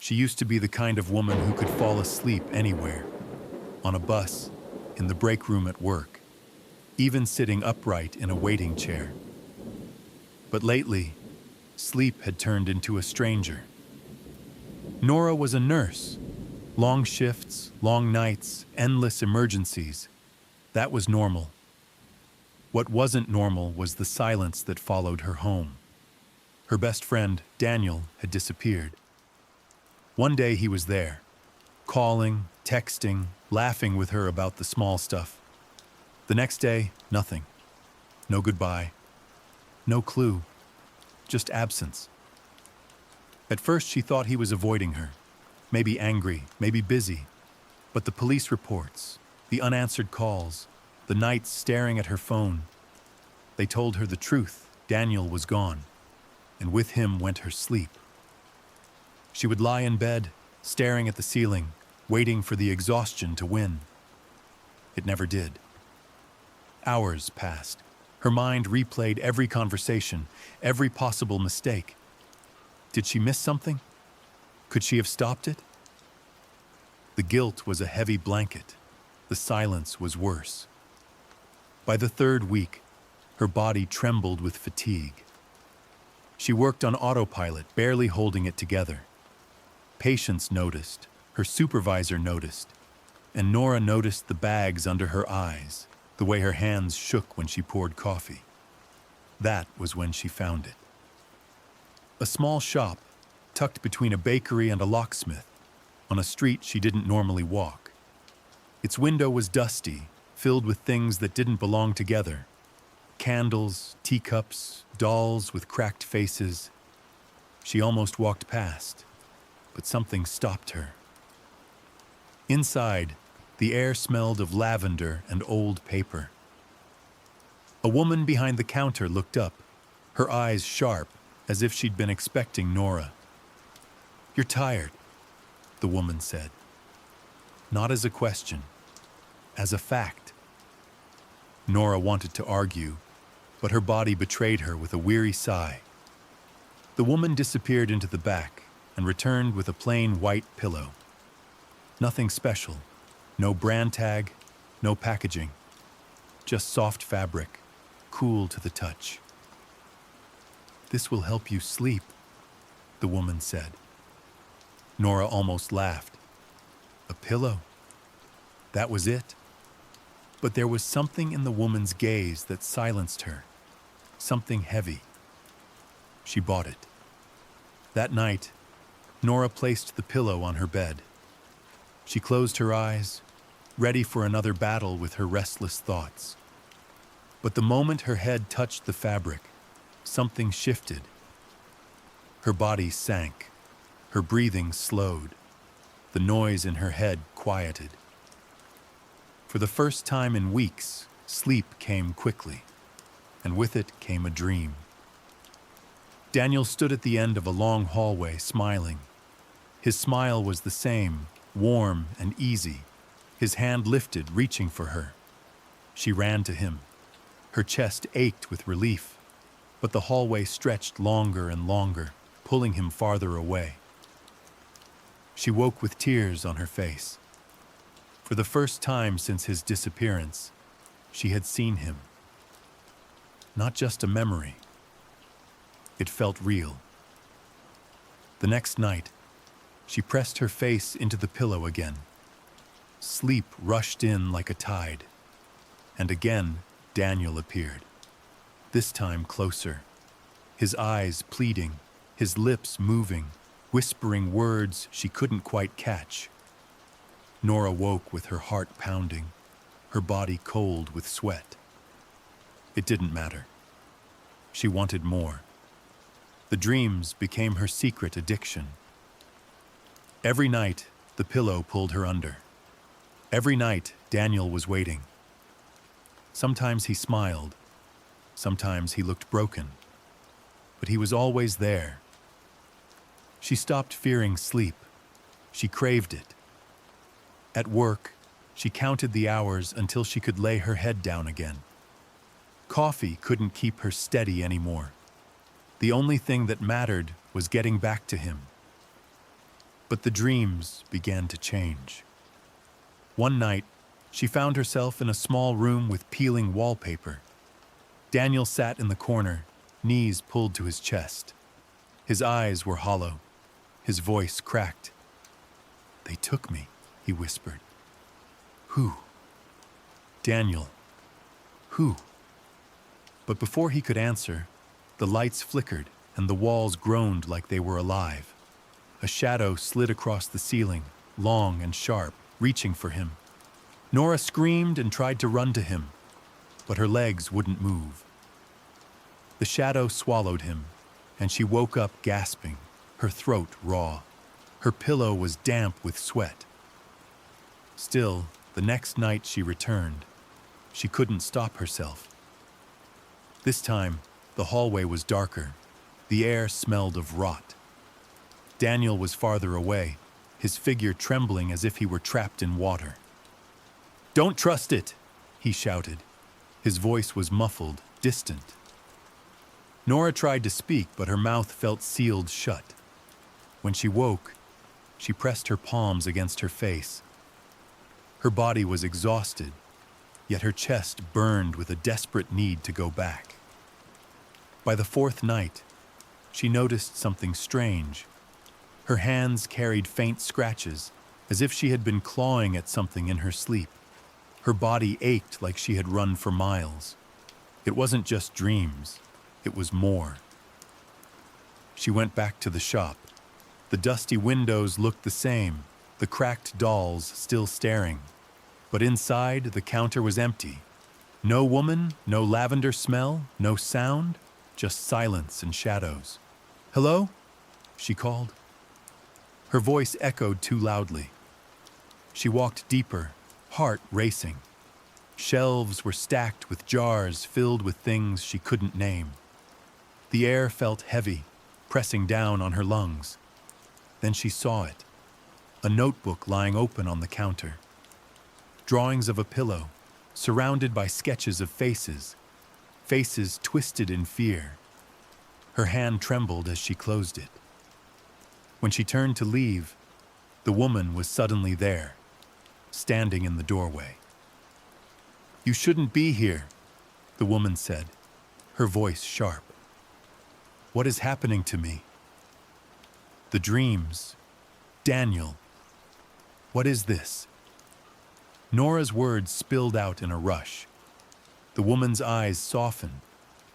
She used to be the kind of woman who could fall asleep anywhere, on a bus, in the break room at work, even sitting upright in a waiting chair. But lately, sleep had turned into a stranger. Nora was a nurse. Long shifts, long nights, endless emergencies. That was normal. What wasn't normal was the silence that followed her home. Her best friend, Daniel, had disappeared. One day he was there, calling, texting, laughing with her about the small stuff. The next day, nothing. No goodbye. No clue. Just absence. At first she thought he was avoiding her. Maybe angry, maybe busy. But the police reports, the unanswered calls, the nights staring at her phone. They told her the truth. Daniel was gone. And with him went her sleep. She would lie in bed, staring at the ceiling, waiting for the exhaustion to win. It never did. Hours passed. Her mind replayed every conversation, every possible mistake. Did she miss something? Could she have stopped it? The guilt was a heavy blanket. The silence was worse. By the third week, her body trembled with fatigue. She worked on autopilot, barely holding it together. Patients noticed, her supervisor noticed, and Nora noticed the bags under her eyes, the way her hands shook when she poured coffee. That was when she found it. A small shop, tucked between a bakery and a locksmith, on a street she didn't normally walk. Its window was dusty, filled with things that didn't belong together. Candles, teacups, dolls with cracked faces. She almost walked past, but something stopped her. Inside, the air smelled of lavender and old paper. A woman behind the counter looked up, her eyes sharp, as if she'd been expecting Nora. "You're tired," the woman said. Not as a question, as a fact. Nora wanted to argue, but her body betrayed her with a weary sigh. The woman disappeared into the back and returned with a plain white pillow. Nothing special, no brand tag, no packaging, just soft fabric, cool to the touch. "This will help you sleep," the woman said. Nora almost laughed. A pillow? That was it? But there was something in the woman's gaze that silenced her, something heavy. She bought it. That night, Nora placed the pillow on her bed. She closed her eyes, ready for another battle with her restless thoughts. But the moment her head touched the fabric, something shifted. Her body sank. Her breathing slowed. The noise in her head quieted. For the first time in weeks, sleep came quickly, and with it came a dream. Daniel stood at the end of a long hallway, smiling. His smile was the same, warm and easy, his hand lifted, reaching for her. She ran to him. Her chest ached with relief, but the hallway stretched longer and longer, pulling him farther away. She woke with tears on her face. For the first time since his disappearance, she had seen him. Not just a memory. It felt real. The next night, she pressed her face into the pillow again. Sleep rushed in like a tide. And again, Daniel appeared. This time closer. His eyes pleading, his lips moving, whispering words she couldn't quite catch. Nora woke with her heart pounding, her body cold with sweat. It didn't matter. She wanted more. The dreams became her secret addiction. Every night, the pillow pulled her under. Every night, Daniel was waiting. Sometimes he smiled. Sometimes he looked broken. But he was always there. She stopped fearing sleep. She craved it. At work, she counted the hours until she could lay her head down again. Coffee couldn't keep her steady anymore. The only thing that mattered was getting back to him. But the dreams began to change. One night, she found herself in a small room with peeling wallpaper. Daniel sat in the corner, knees pulled to his chest. His eyes were hollow. His voice cracked. "They took me," he whispered. "Who?" "Daniel." "Who?" But before he could answer, the lights flickered and the walls groaned like they were alive. A shadow slid across the ceiling, long and sharp, reaching for him. Nora screamed and tried to run to him, but her legs wouldn't move. The shadow swallowed him, and she woke up gasping, her throat raw. Her pillow was damp with sweat. Still, the next night she returned. She couldn't stop herself. This time, the hallway was darker. The air smelled of rot. Daniel was farther away, his figure trembling as if he were trapped in water. "Don't trust it!" he shouted. His voice was muffled, distant. Nora tried to speak, but her mouth felt sealed shut. When she woke, she pressed her palms against her face. Her body was exhausted, yet her chest burned with a desperate need to go back. By the fourth night, she noticed something strange. Her hands carried faint scratches, as if she had been clawing at something in her sleep. Her body ached like she had run for miles. It wasn't just dreams, it was more. She went back to the shop. The dusty windows looked the same, the cracked dolls still staring. But inside, the counter was empty. No woman, no lavender smell, no sound, just silence and shadows. "Hello?" she called. Her voice echoed too loudly. She walked deeper, heart racing. Shelves were stacked with jars filled with things she couldn't name. The air felt heavy, pressing down on her lungs. Then she saw it, a notebook lying open on the counter. Drawings of a pillow, surrounded by sketches of faces, faces twisted in fear. Her hand trembled as she closed it. When she turned to leave, the woman was suddenly there, standing in the doorway. "You shouldn't be here," the woman said, her voice sharp. "What is happening to me? The dreams. Daniel. What is this?" Nora's words spilled out in a rush. The woman's eyes softened,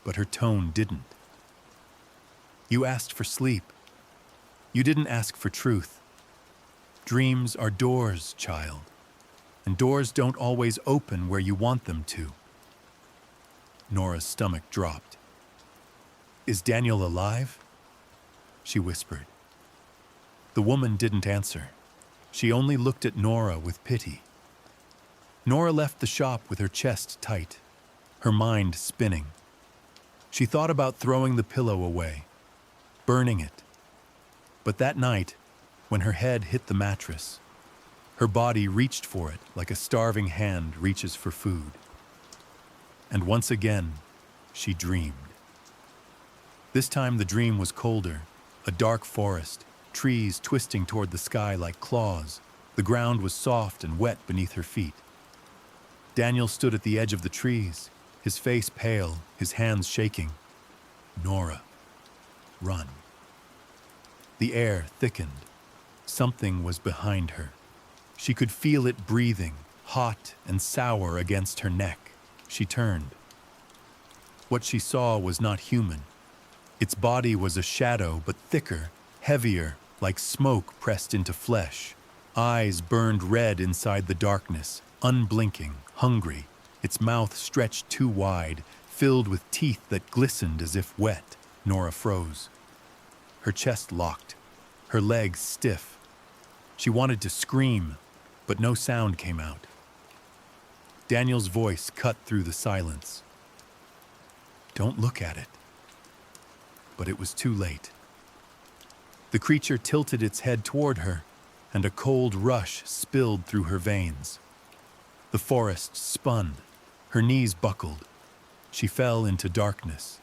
but her tone didn't. "You asked for sleep. You didn't ask for truth. Dreams are doors, child, and doors don't always open where you want them to." Nora's stomach dropped. "Is Daniel alive?" she whispered. The woman didn't answer. She only looked at Nora with pity. Nora left the shop with her chest tight, her mind spinning. She thought about throwing the pillow away, burning it. But that night, when her head hit the mattress, her body reached for it like a starving hand reaches for food. And once again, she dreamed. This time the dream was colder, a dark forest, trees twisting toward the sky like claws. The ground was soft and wet beneath her feet. Daniel stood at the edge of the trees, his face pale, his hands shaking. "Nora, run." The air thickened. Something was behind her. She could feel it breathing, hot and sour against her neck. She turned. What she saw was not human. Its body was a shadow, but thicker, heavier, like smoke pressed into flesh. Eyes burned red inside the darkness, unblinking, hungry, its mouth stretched too wide, filled with teeth that glistened as if wet. Nora froze. Her chest locked, her legs stiff. She wanted to scream, but no sound came out. Daniel's voice cut through the silence. "Don't look at it." But it was too late. The creature tilted its head toward her, and a cold rush spilled through her veins. The forest spun. Her knees buckled. She fell into darkness.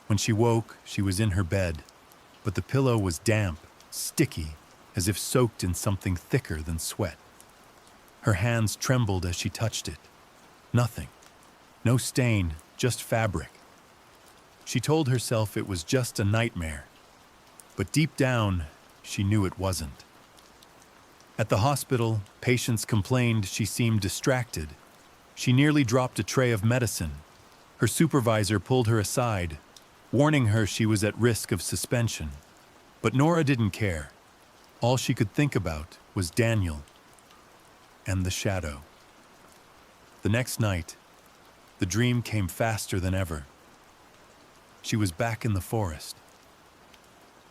When she woke, she was in her bed, but the pillow was damp, sticky, as if soaked in something thicker than sweat. Her hands trembled as she touched it. Nothing. No stain, just fabric. She told herself it was just a nightmare, but deep down, she knew it wasn't. At the hospital, patients complained she seemed distracted. She nearly dropped a tray of medicine. Her supervisor pulled her aside, warning her she was at risk of suspension. But Nora didn't care. All she could think about was Daniel and the shadow. The next night, the dream came faster than ever. She was back in the forest.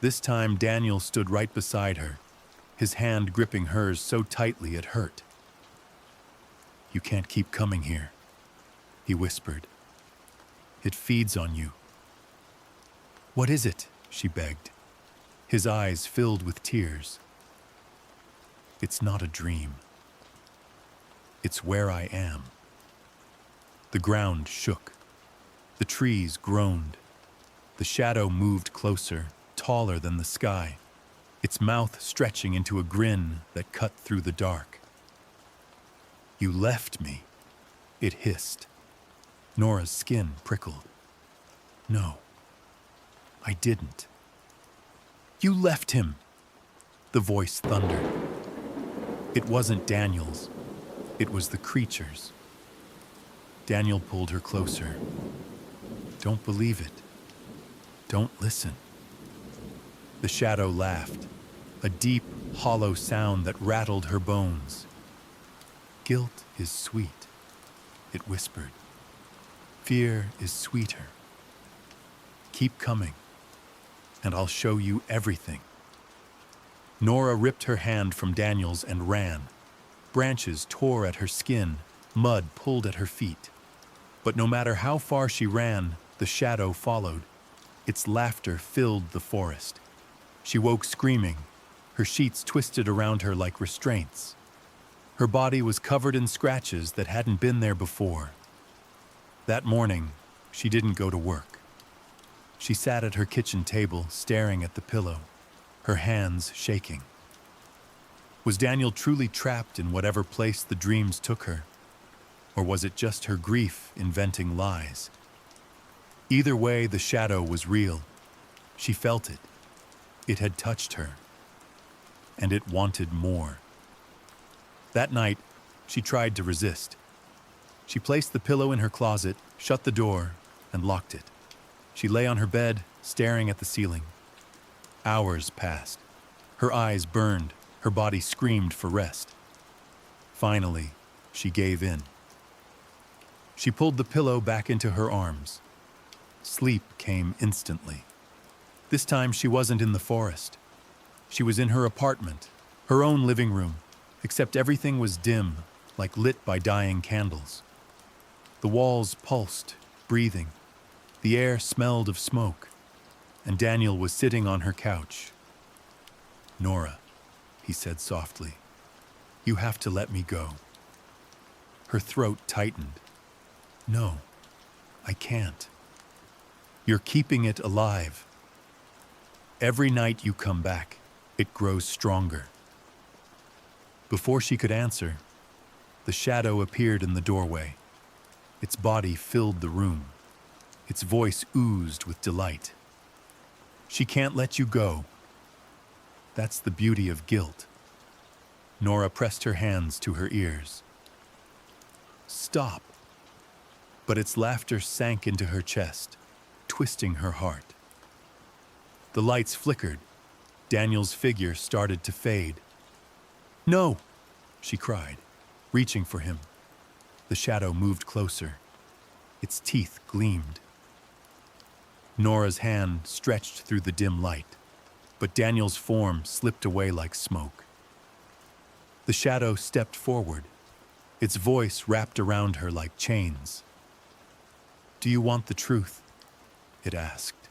This time, Daniel stood right beside her, his hand gripping hers so tightly it hurt. "You can't keep coming here," he whispered. "It feeds on you." "What is it?" she begged, his eyes filled with tears. "It's not a dream. It's where I am." The ground shook. The trees groaned. The shadow moved closer, taller than the sky, its mouth stretching into a grin that cut through the dark. "You left me," it hissed. Nora's skin prickled. "No, I didn't." "You left him," the voice thundered. It wasn't Daniel's. It was the creature's. Daniel pulled her closer. "Don't believe it. Don't listen." The shadow laughed, a deep, hollow sound that rattled her bones. "Guilt is sweet," it whispered. "Fear is sweeter. Keep coming, and I'll show you everything." Nora ripped her hand from Daniel's and ran. Branches tore at her skin, mud pulled at her feet. But no matter how far she ran, the shadow followed. Its laughter filled the forest. She woke screaming, her sheets twisted around her like restraints. Her body was covered in scratches that hadn't been there before. That morning, she didn't go to work. She sat at her kitchen table, staring at the pillow, her hands shaking. Was Daniel truly trapped in whatever place the dreams took her? Or was it just her grief inventing lies? Either way, the shadow was real. She felt it. It had touched her. And it wanted more. That night, she tried to resist. She placed the pillow in her closet, shut the door, and locked it. She lay on her bed, staring at the ceiling. Hours passed. Her eyes burned. Her body screamed for rest. Finally, she gave in. She pulled the pillow back into her arms. Sleep came instantly. This time she wasn't in the forest. She was in her apartment, her own living room, except everything was dim, like lit by dying candles. The walls pulsed, breathing. The air smelled of smoke, and Daniel was sitting on her couch. "Nora," he said softly, "you have to let me go." Her throat tightened. "No, I can't. You're keeping it alive. Every night you come back, it grows stronger." Before she could answer, the shadow appeared in the doorway. Its body filled the room. Its voice oozed with delight. "She can't let you go. That's the beauty of guilt." Nora pressed her hands to her ears. "Stop." But its laughter sank into her chest, twisting her heart. The lights flickered. Daniel's figure started to fade. "No!" she cried, reaching for him. The shadow moved closer. Its teeth gleamed. Nora's hand stretched through the dim light, but Daniel's form slipped away like smoke. The shadow stepped forward, its voice wrapped around her like chains. "Do you want the truth?" it asked.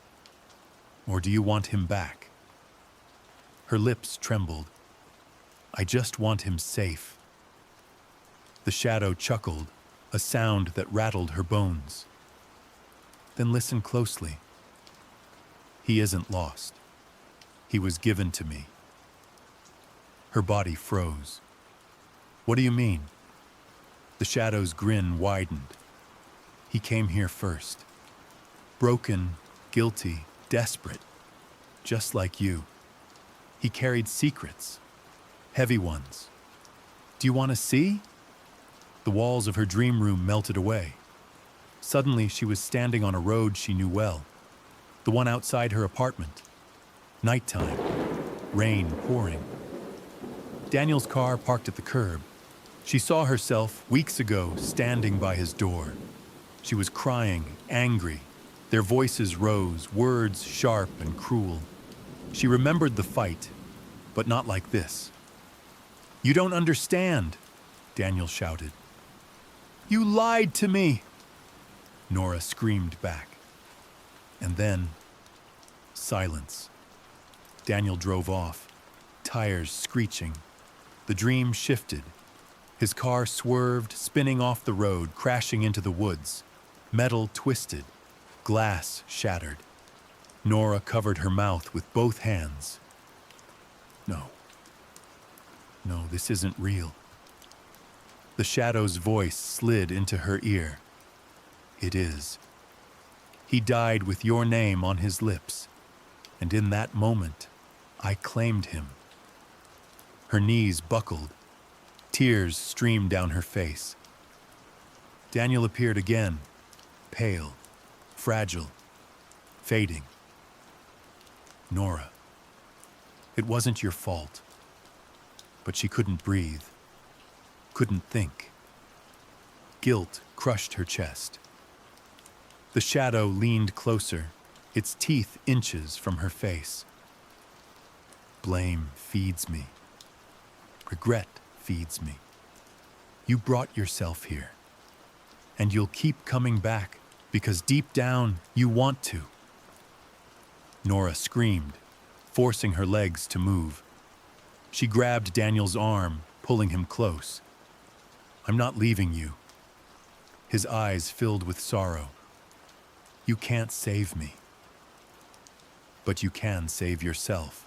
"Or do you want him back?" Her lips trembled. "I just want him safe." The shadow chuckled, a sound that rattled her bones. "Then listen closely. He isn't lost. He was given to me. Her body froze. What do you mean? The shadow's grin widened. He came here first. Broken, guilty, desperate. Just like you. He carried secrets. Heavy ones. Do you want to see? The walls of her dream room melted away. Suddenly, she was standing on a road she knew well. The one outside her apartment. Nighttime. Rain pouring. Daniel's car parked at the curb. She saw herself, weeks ago, standing by his door. She was crying, angry. Their voices rose, words sharp and cruel. She remembered the fight, but not like this. "You don't understand," Daniel shouted. "You lied to me," Nora screamed back. And then, silence. Daniel drove off, tires screeching. The dream shifted. His car swerved, spinning off the road, crashing into the woods. Metal twisted, glass shattered. Nora covered her mouth with both hands. No, this isn't real. The shadow's voice slid into her ear. It is. He died with your name on his lips, and in that moment, I claimed him. Her knees buckled. Tears streamed down her face. Daniel appeared again, pale, fragile, fading. "Nora, it wasn't your fault." But she couldn't breathe, couldn't think. Guilt crushed her chest. The shadow leaned closer, its teeth inches from her face. "Blame feeds me. Regret feeds me. You brought yourself here, and you'll keep coming back because deep down you want to." Nora screamed, forcing her legs to move. She grabbed Daniel's arm, pulling him close. "I'm not leaving you." His eyes filled with sorrow. "You can't save me. But you can save yourself."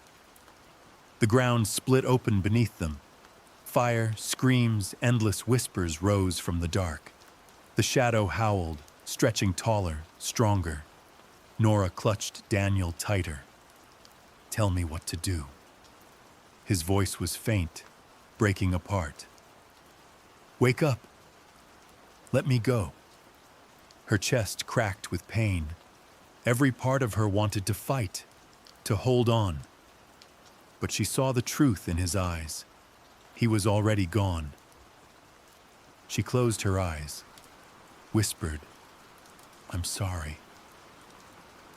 The ground split open beneath them. Fire, screams, endless whispers rose from the dark. The shadow howled, stretching taller, stronger. Nora clutched Daniel tighter. "Tell me what to do." His voice was faint, breaking apart. "Wake up. Let me go." Her chest cracked with pain. Every part of her wanted to fight, to hold on. But she saw the truth in his eyes. He was already gone. She closed her eyes, whispered, "I'm sorry."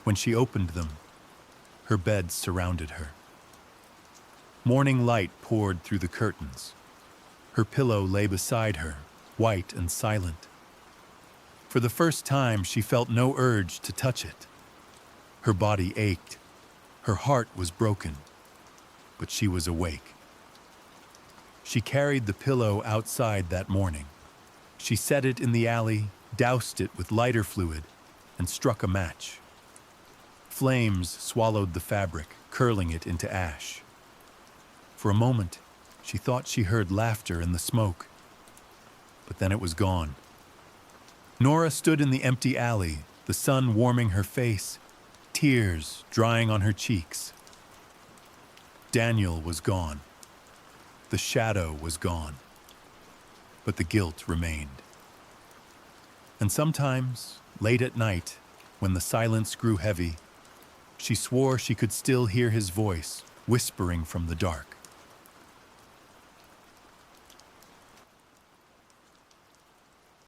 When she opened them, her bed surrounded her. Morning light poured through the curtains. Her pillow lay beside her, white and silent. For the first time, she felt no urge to touch it. Her body ached. Her heart was broken, but she was awake. She carried the pillow outside that morning. She set it in the alley, doused it with lighter fluid, and struck a match. Flames swallowed the fabric, curling it into ash. For a moment, she thought she heard laughter in the smoke, but then it was gone. Nora stood in the empty alley, the sun warming her face, tears drying on her cheeks. Daniel was gone. The shadow was gone. But the guilt remained. And sometimes, late at night, when the silence grew heavy, she swore she could still hear his voice whispering from the dark.